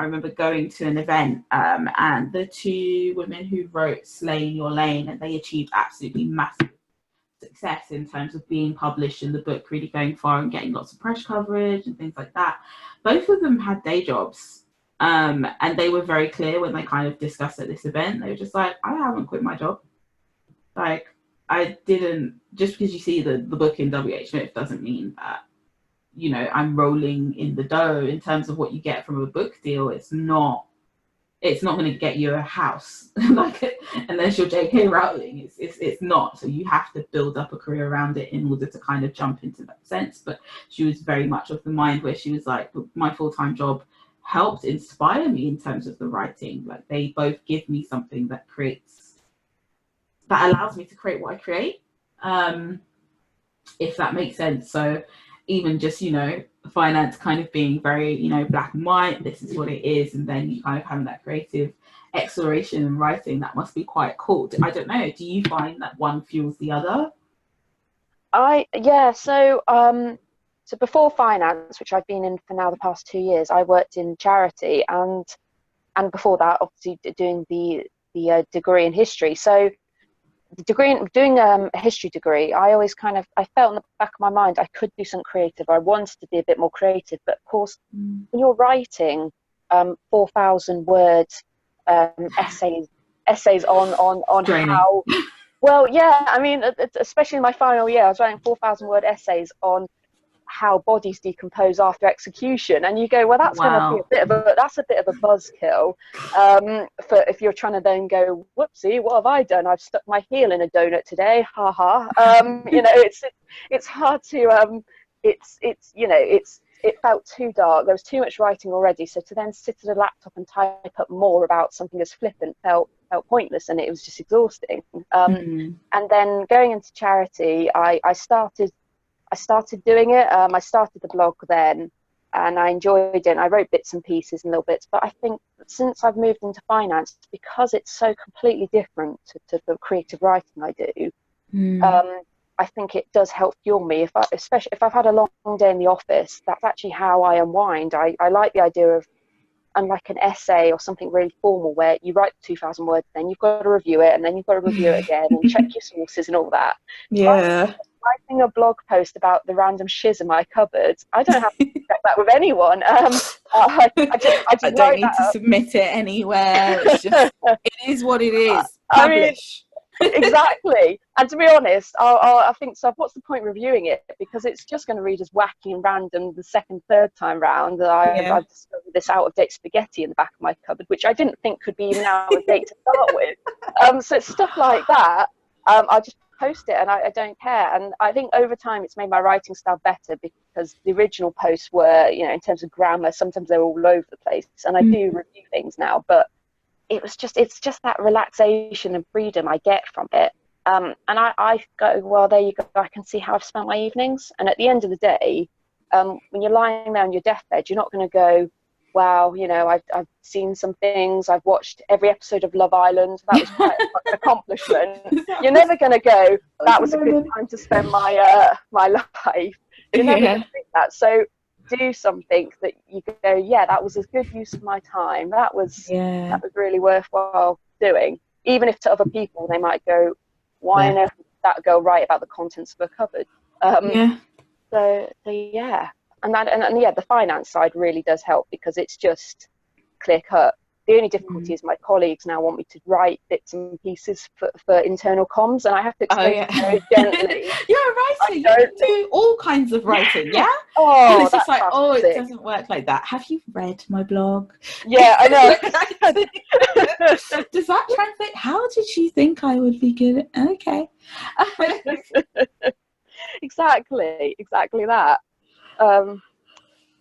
[SPEAKER 1] remember going to an event and the two women who wrote Slay in Your Lane, and they achieved absolutely massive success in terms of being published in the book, really going far and getting lots of press coverage and things like that. Both of them had day jobs, and they were very clear when they kind of discussed at this event. They were just like, I haven't quit my job. Like, I didn't, just because you see the book in WH Smith doesn't mean that, you know, I'm rolling in the dough in terms of what you get from a book deal. It's not going to get you a house, like, unless you're J.K. Rowling. It's not. So you have to build up a career around it in order to kind of jump into that sense. But she was very much of the mind where she was like, my full-time job helped inspire me in terms of the writing. Like, they both give me something that allows me to create what I create, if that makes sense. So even just, you know, finance kind of being very, you know, black and white, this is what it is, and then you kind of having that creative exploration and writing, that must be quite cool. I don't know, do you find that one fuels the other?
[SPEAKER 2] So before finance, which I've been in for now the past 2 years, I worked in charity, and before that, obviously doing the degree in history. So the degree, doing a history degree, I always I felt in the back of my mind I could do something creative. I wanted to be a bit more creative, but of course, when you're writing 4,000 words essays on
[SPEAKER 1] Draining.
[SPEAKER 2] how, well, yeah, I mean, especially in my final year, I was writing 4,000 word essays on how bodies decompose after execution, and you go, well, that's going to be
[SPEAKER 1] Wow.
[SPEAKER 2] a bit of a buzzkill, for if you're trying to then go, whoopsie, what have I done? I've stuck my heel in a donut today, ha ha. You know, it's hard to you know, it felt too dark. There was too much writing already, so to then sit at a laptop and type up more about something as flippant felt pointless, and it was just exhausting. And then going into charity, I started doing it. I started the blog then, and I enjoyed it. And I wrote bits and pieces and little bits. But I think since I've moved into finance, because it's so completely different to the creative writing I do, I think it does help fuel me. Especially if I've had a long day in the office, that's actually how I unwind. I like the idea of, unlike an essay or something really formal where you write 2,000 words, then you've got to review it, and then you've got to review it again and check your sources and all that.
[SPEAKER 1] Yeah.
[SPEAKER 2] Writing a blog post about the random shiz in my cupboard, I don't have to check that with anyone. I
[SPEAKER 1] I
[SPEAKER 2] just
[SPEAKER 1] don't
[SPEAKER 2] write
[SPEAKER 1] need to
[SPEAKER 2] that
[SPEAKER 1] submit it anywhere. It's just,
[SPEAKER 2] up.
[SPEAKER 1] it is what it is.
[SPEAKER 2] I mean,
[SPEAKER 1] Publish.
[SPEAKER 2] exactly. And to be honest, I think so. What's the point reviewing it? Because it's just going to read as wacky and random the second, third time round.
[SPEAKER 1] Yeah.
[SPEAKER 2] I've discovered this out of date spaghetti in the back of my cupboard, which I didn't think could be even out of date to start with. So it's stuff like that. I just post it, and I don't care. And I think over time it's made my writing style better, because the original posts were, in terms of grammar, sometimes they're all over the place. And I do review things now, but it's just that relaxation and freedom I get from it. And I go, well, there you go. I can see how I've spent my evenings. And at the end of the day, when you're lying there on your deathbed, you're not going to go, wow, I've seen some things. I've watched every episode of Love Island. That was quite an accomplishment. You're never going to go, that was a good time to spend my my life. You're never going to think that. So do something that you go, yeah, that was a good use of my time. That was really worthwhile doing. Even if to other people they might go, why on earth did that girl write about the contents of a cupboard? So yeah. And the finance side really does help, because it's just clear cut. The only difficulty is my colleagues now want me to write bits and pieces for internal comms, and I have to explain it very gently.
[SPEAKER 1] You're a writer. You can do all kinds of writing, yeah?
[SPEAKER 2] Oh,
[SPEAKER 1] and it's just like,
[SPEAKER 2] fantastic.
[SPEAKER 1] it doesn't work like that. Have you read my blog?
[SPEAKER 2] Yeah, I know.
[SPEAKER 1] Does that translate? How did she think I would be good at? Okay.
[SPEAKER 2] Exactly that.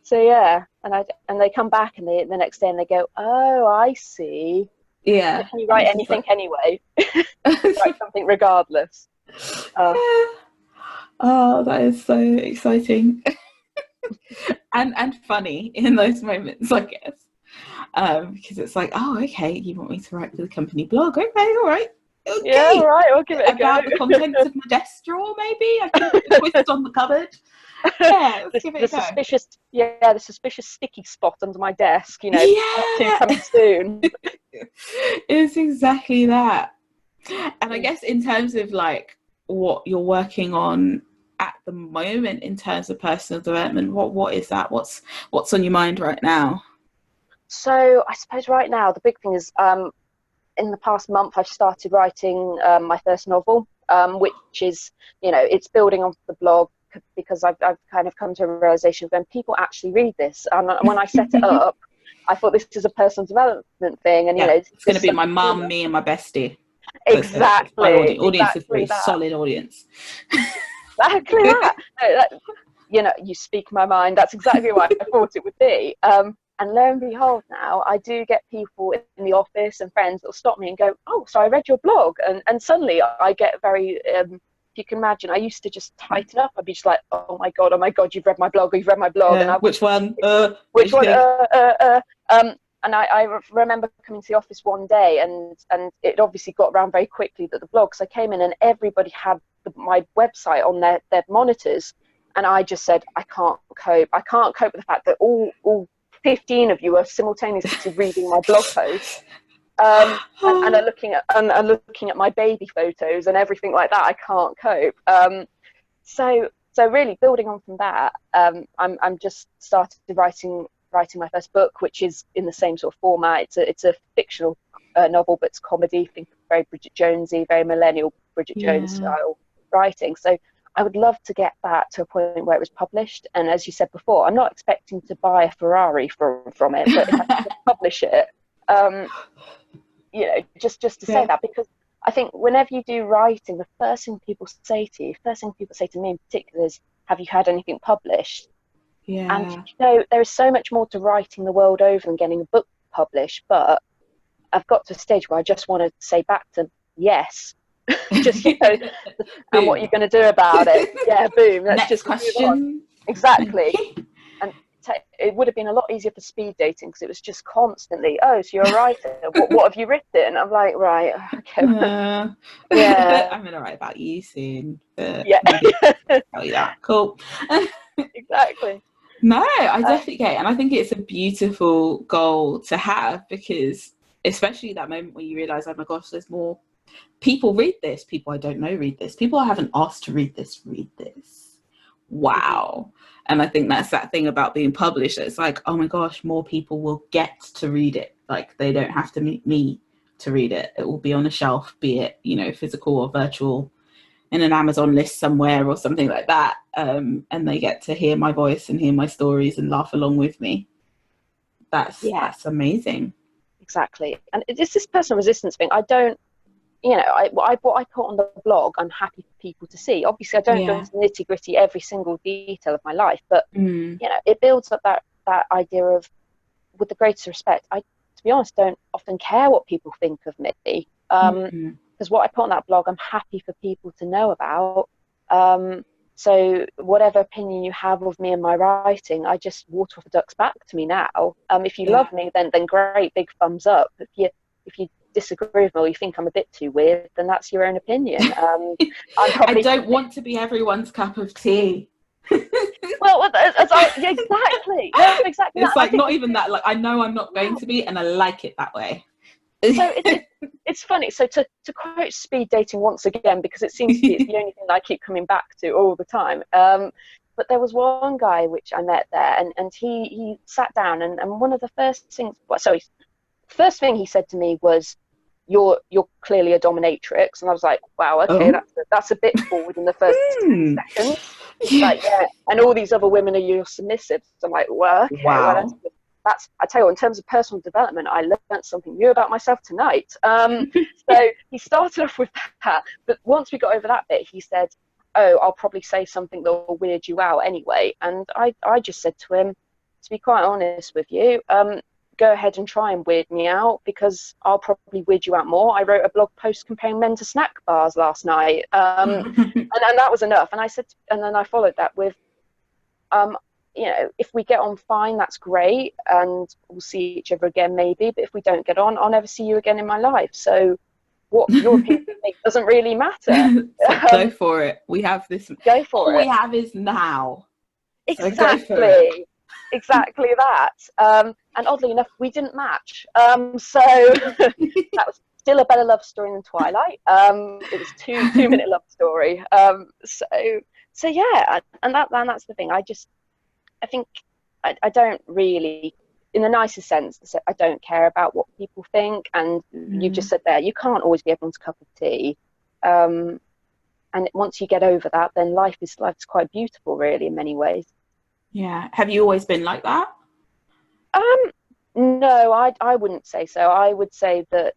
[SPEAKER 2] So yeah, and they come back and the next day and they go, oh, I see.
[SPEAKER 1] Yeah.
[SPEAKER 2] Can you write anything anyway? Write something regardless.
[SPEAKER 1] Oh, that is so exciting. and funny in those moments, I guess. Because it's like, oh, okay, you want me to write for the company blog? Okay, all right. Okay.
[SPEAKER 2] Yeah, all right, we'll give it a go.
[SPEAKER 1] About the contents of my desk drawer, maybe? I can put a twist on the cupboard. Yeah, let's give it a go.
[SPEAKER 2] The suspicious sticky spot under my desk, coming soon.
[SPEAKER 1] It's exactly that. And I guess in terms of like what you're working on at the moment in terms of personal development, what is that? What's on your mind right now?
[SPEAKER 2] So I suppose right now the big thing is, in the past month I've started writing my first novel, which is, it's building on the blog, because I've kind of come to a realization of when people actually read this, and when I set it up, I thought this is a personal development thing, and
[SPEAKER 1] it's going to be my mum, me, and my bestie.
[SPEAKER 2] Exactly.
[SPEAKER 1] My audience is a very
[SPEAKER 2] that.
[SPEAKER 1] solid audience.
[SPEAKER 2] Exactly that. You speak my mind. That's exactly what I thought it would be. And lo and behold, now I do get people in the office and friends that will stop me and go, oh, so I read your blog. And suddenly I get very, if you can imagine, I used to just tighten up. I'd be just like, oh my God, you've read my blog.
[SPEAKER 1] Yeah, and which one?
[SPEAKER 2] Which one? And I remember coming to the office one day, and it obviously got around very quickly that the blog, so I came in and everybody had my website on their monitors. And I just said, I can't cope with the fact that all 15 of you are simultaneously reading my blog post, and are looking at my baby photos and everything like that. I can't cope. So really building on from that, I'm just started writing my first book, which is in the same sort of format. It's a fictional novel, but it's comedy. Think very Bridget Jonesy, very millennial Bridget Jones style writing. So I would love to get that to a point where it was published. And as you said before, I'm not expecting to buy a Ferrari from it, but if I can publish it, just to say that, because I think whenever you do writing, the first thing people say to me in particular is, have you had anything published?
[SPEAKER 1] Yeah.
[SPEAKER 2] And there is so much more to writing the world over than getting a book published, but I've got to a stage where I just want to say back to them, yes. Just and what you're going to do about it? Yeah, boom. Let's
[SPEAKER 1] Next
[SPEAKER 2] just
[SPEAKER 1] question.
[SPEAKER 2] Exactly. And it would have been a lot easier for speed dating, because it was just constantly, oh, so you're a writer, what have you written? I'm like, right, okay. Yeah.
[SPEAKER 1] I'm gonna write about you soon, but
[SPEAKER 2] Yeah.
[SPEAKER 1] maybe I'll tell you that. Cool.
[SPEAKER 2] Exactly.
[SPEAKER 1] No, I definitely get it. And I think it's a beautiful goal to have, because especially that moment when you realize, oh my gosh, there's more people read this, people I don't know read this, people I haven't asked to read this read this. Wow. And I think that's that thing about being published. It's like, oh my gosh, more people will get to read it. Like, they don't have to meet me to read it. It will be on a shelf, be it, you know, physical or virtual, in an Amazon list somewhere or something like that. And they get to hear my voice and hear my stories and laugh along with me. That's amazing.
[SPEAKER 2] Exactly. And it's this personal resistance thing. I don't, you know, what I put on the blog, I'm happy for people to see. Obviously, I don't go into nitty gritty every single detail of my life, but you know, it builds up that idea of, with the greatest respect, I, to be honest, don't often care what people think of me, because what I put on that blog, I'm happy for people to know about. So whatever opinion you have of me and my writing, I just water off a duck's back to me now. If you love me, then great, big thumbs up. If you disagree with me, or you think I'm a bit too weird, then that's your own opinion.
[SPEAKER 1] I don't want to be everyone's cup of tea.
[SPEAKER 2] Well, exactly. No, exactly.
[SPEAKER 1] It's like, not even that. Like, I know I'm not going to be, and I like it that way.
[SPEAKER 2] So it's funny. So to quote speed dating once again, because it seems to be the only thing I keep coming back to all the time. But there was one guy which I met there, and he sat down, and one of the first things, first thing he said to me was, you're clearly a dominatrix. And I was like, wow, okay, that's a bit forward in the first 10 seconds. Like, yeah, and all these other women are your submissives. I'm like, well, okay, well, that's I tell you, in terms of personal development, I learned something new about myself tonight. So he started off with that, but once we got over that bit, he said, oh, I'll probably say something that will weird you out anyway. And I just said to him, to be quite honest with you, go ahead and try and weird me out, because I'll probably weird you out more. I wrote a blog post comparing men to snack bars last night, and that was enough. And I said, and then I followed that with, you know, if we get on fine, that's great, and we'll see each other again maybe. But if we don't get on, I'll never see you again in my life. So what your opinion doesn't really matter.
[SPEAKER 1] Like, go for it. We have this.
[SPEAKER 2] Go for
[SPEAKER 1] all
[SPEAKER 2] it.
[SPEAKER 1] We have is now.
[SPEAKER 2] Exactly. Exactly that. And oddly enough, we didn't match. So that was still a better love story than Twilight. It was two minute love story. So yeah, and that's the thing. I think I don't really, in the nicest sense, I don't care about what people think. And you've just said there, you can't always be everyone's cup of tea. And once you get over that, then life's quite beautiful, really, in many ways.
[SPEAKER 1] Yeah. Have you always been like that?
[SPEAKER 2] No, I wouldn't say so. I would say that,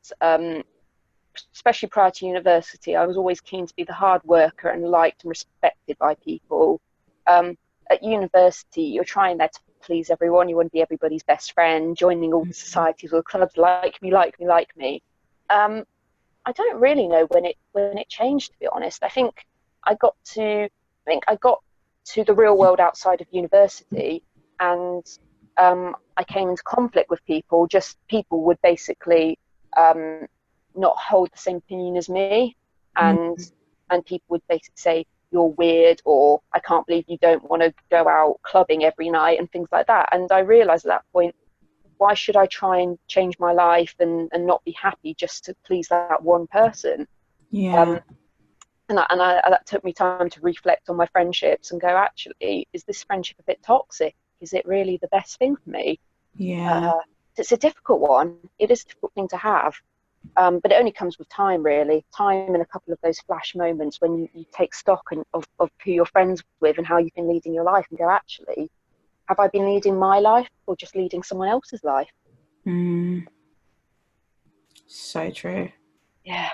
[SPEAKER 2] especially prior to university, I was always keen to be the hard worker and liked and respected by people. At university, you're trying there to please everyone. You want to be everybody's best friend, joining all the societies or clubs, like me. I don't really know when it changed, to be honest. I think I got to the real world outside of university, and I came into conflict with people. Just people would basically not hold the same opinion as me, and people would basically say, you're weird, or I can't believe you don't want to go out clubbing every night, and things like that. And I realized at that point, why should I try and change my life and not be happy just to please that one person?
[SPEAKER 1] Yeah.
[SPEAKER 2] And that took me time to reflect on my friendships and go, actually, is this friendship a bit toxic? Is it really the best thing for me?
[SPEAKER 1] Yeah.
[SPEAKER 2] It's a difficult one. It is a difficult thing to have. But it only comes with time, really. Time and a couple of those flash moments when you take stock of who you're friends with and how you've been leading your life, and go, actually, have I been leading my life or just leading someone else's life?
[SPEAKER 1] So true.
[SPEAKER 2] Yeah.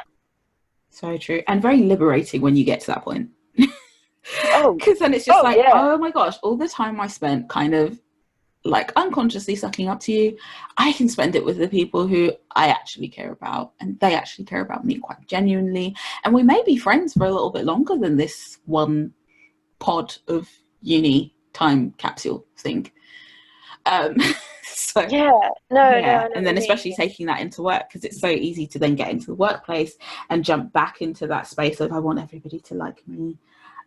[SPEAKER 1] So true. And very liberating when you get to that point.
[SPEAKER 2] Oh.
[SPEAKER 1] Because then it's just
[SPEAKER 2] yeah.
[SPEAKER 1] oh my gosh, all the time I spent kind of like unconsciously sucking up to you, I can spend it with the people who I actually care about, and they actually care about me quite genuinely, and we may be friends for a little bit longer than this one pod of uni time capsule thing. So
[SPEAKER 2] Yeah, no, no,
[SPEAKER 1] yeah,
[SPEAKER 2] I know
[SPEAKER 1] and
[SPEAKER 2] what
[SPEAKER 1] then
[SPEAKER 2] you mean.
[SPEAKER 1] especially taking that into work, because it's so easy to then get into the workplace and jump back into that space of I want everybody to like me.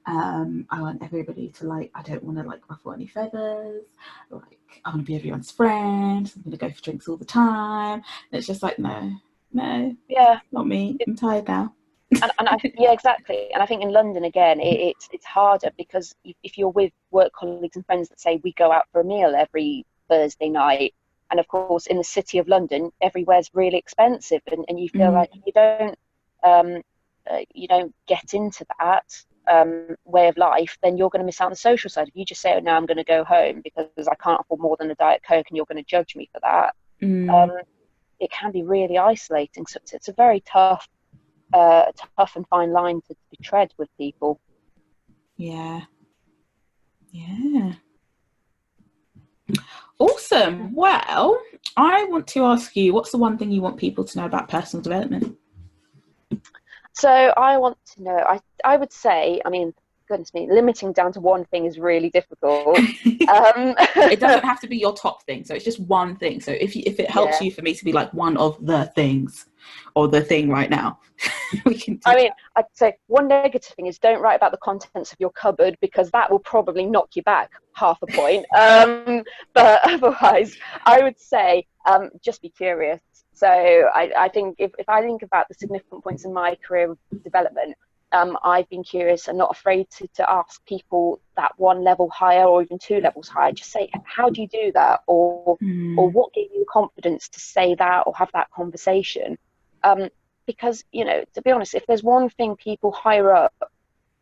[SPEAKER 1] I want everybody to like, I don't want to like ruffle any feathers. Like, I want to be everyone's friend. I'm going to go for drinks all the time. And it's just like, no, no,
[SPEAKER 2] Yeah.
[SPEAKER 1] not me. I'm tired now.
[SPEAKER 2] Yeah, exactly. And I think in London again, it's harder because if you're with work colleagues and friends that say we go out for a meal every Thursday night, and of course in the city of London, everywhere's really expensive, and you feel like um, you don't get into that way of life, then you're going to miss out on the social side. If you just say, "Oh, no, I'm going to go home because I can't afford more than a Diet Coke," and you're going to judge me for that,
[SPEAKER 1] Mm,
[SPEAKER 2] um, it can be really isolating. So it's a very tough and fine line to tread with people.
[SPEAKER 1] yeah, yeah. Awesome. Well, I want to ask you, what's the one thing you want people to know about personal development?
[SPEAKER 2] So I want to know, I would say, I mean, goodness me, limiting down to one thing is really difficult. Um,
[SPEAKER 1] It doesn't have to be your top thing, so it's just one thing. So if it helps
[SPEAKER 2] yeah.
[SPEAKER 1] you for me to be like one of the things or the thing right now, we can do
[SPEAKER 2] I mean,
[SPEAKER 1] that.
[SPEAKER 2] I'd say one negative thing is don't write about the contents of your cupboard because that will probably knock you back half a point. But otherwise, I would say just be curious. So I think if I think about the significant points in my career development, I've been curious and not afraid to ask people that one level higher or even two levels higher. Just say, how do you do that? Or
[SPEAKER 1] Mm,
[SPEAKER 2] what gave you the confidence to say that or have that conversation? Um, because to be honest, if there's one thing people higher up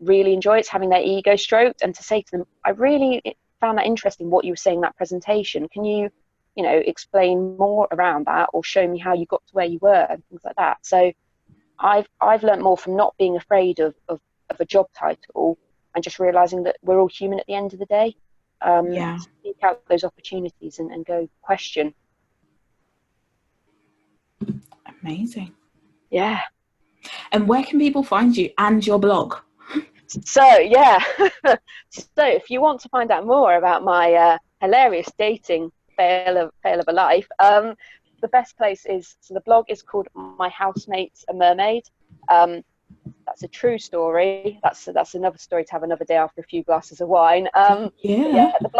[SPEAKER 2] really enjoy, it's having their ego stroked, and to say to them, I really found that interesting what you were saying in that presentation, can you explain more around that or show me how you got to where you were and things like that. So I've learned more from not being afraid of a job title and just realizing that we're all human at the end of the day.
[SPEAKER 1] yeah,
[SPEAKER 2] Seek out those opportunities and go question.
[SPEAKER 1] amazing.
[SPEAKER 2] Yeah.
[SPEAKER 1] And where can people find you and your blog?
[SPEAKER 2] So yeah, so if you want to find out more about my hilarious dating fail of a life, the best place is, so the blog is called My Housemate, a Mermaid. Um, that's a true story. That's another story to have another day after a few glasses of wine. But yeah,
[SPEAKER 1] Yeah.
[SPEAKER 2] the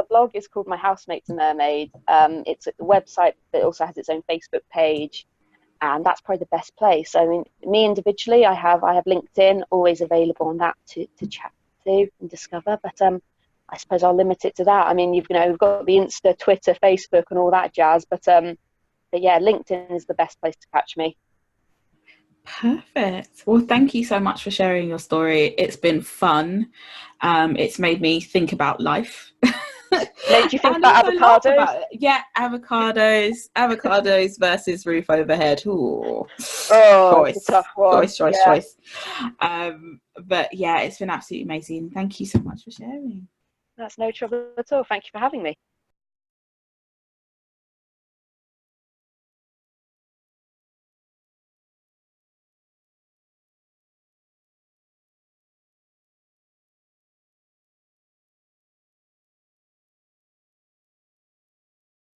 [SPEAKER 2] blog is called My Housemate's a Mermaid. It's a website that also has its own Facebook page, and that's probably the best place. I mean, me individually, I have LinkedIn always available on that to chat to and discover. But I suppose I'll limit it to that. I mean, we've got the Insta, Twitter, Facebook, and all that jazz. But yeah, LinkedIn is the best place to catch me.
[SPEAKER 1] Perfect. Well, thank you so much for sharing your story. It's been fun. It's made me think about life.
[SPEAKER 2] Made you think
[SPEAKER 1] And
[SPEAKER 2] about
[SPEAKER 1] also laugh
[SPEAKER 2] avocados?
[SPEAKER 1] about it. Yeah, avocados versus roof overhead. Ooh,
[SPEAKER 2] Oh, it's a tough
[SPEAKER 1] choice,
[SPEAKER 2] one.
[SPEAKER 1] choice, choice,
[SPEAKER 2] Yeah,
[SPEAKER 1] choice. But yeah, it's been absolutely amazing. Thank you so much for sharing.
[SPEAKER 2] that's no trouble at all. Thank you for having me.